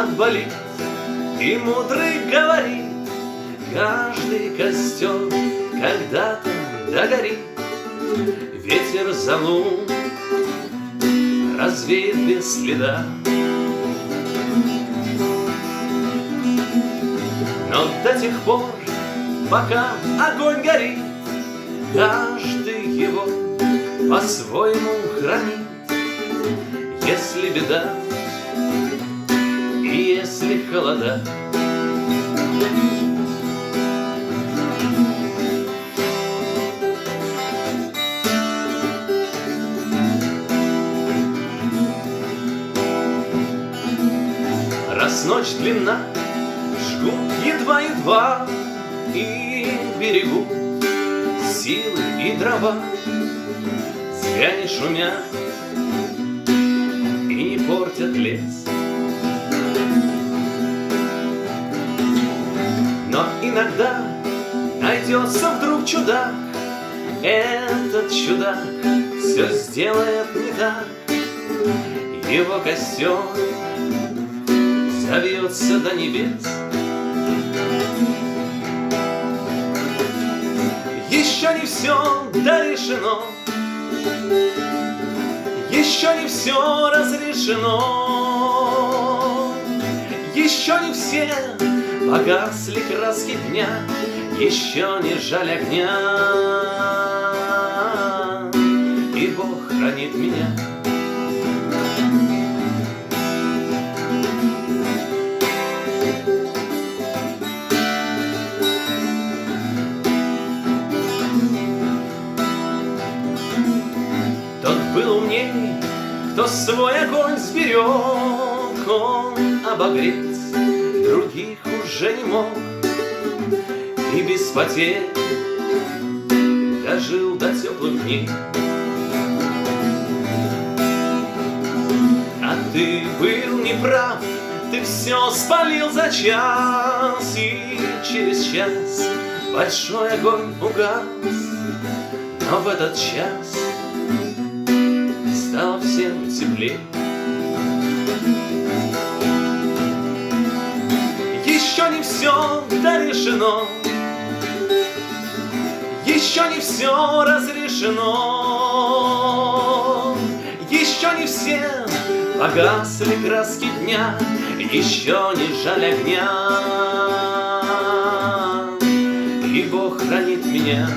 отболит, и мудрый говорит: каждый костер когда-то догорит. Ветер занул развеет без следа, но до тех пор, пока огонь горит, каждый его по-своему хранит. Если беда и если холода, раз ночь длинна, жгут едва-едва, и берегут силы и дрова. Зря не шумят и не портят лес, но иногда найдется вдруг чудак. Этот чудак все сделает не так. Его костер завьется до небес. Еще не все дорешено, еще не все разрешено, еще не все погасли краски дня, еще не жаль огня, и Бог хранит меня. Тот был умней, кто свой огонь сберег, он обогреть других уже не мог, и без потерь дожил до теплых дней. А ты был неправ, ты все спалил за час, и через час большой огонь угас, но в этот час стало всем теплее. Еще не все дорешено, еще не все разрешено, еще не все погасли краски дня, еще не жаль огня, и Бог хранит меня.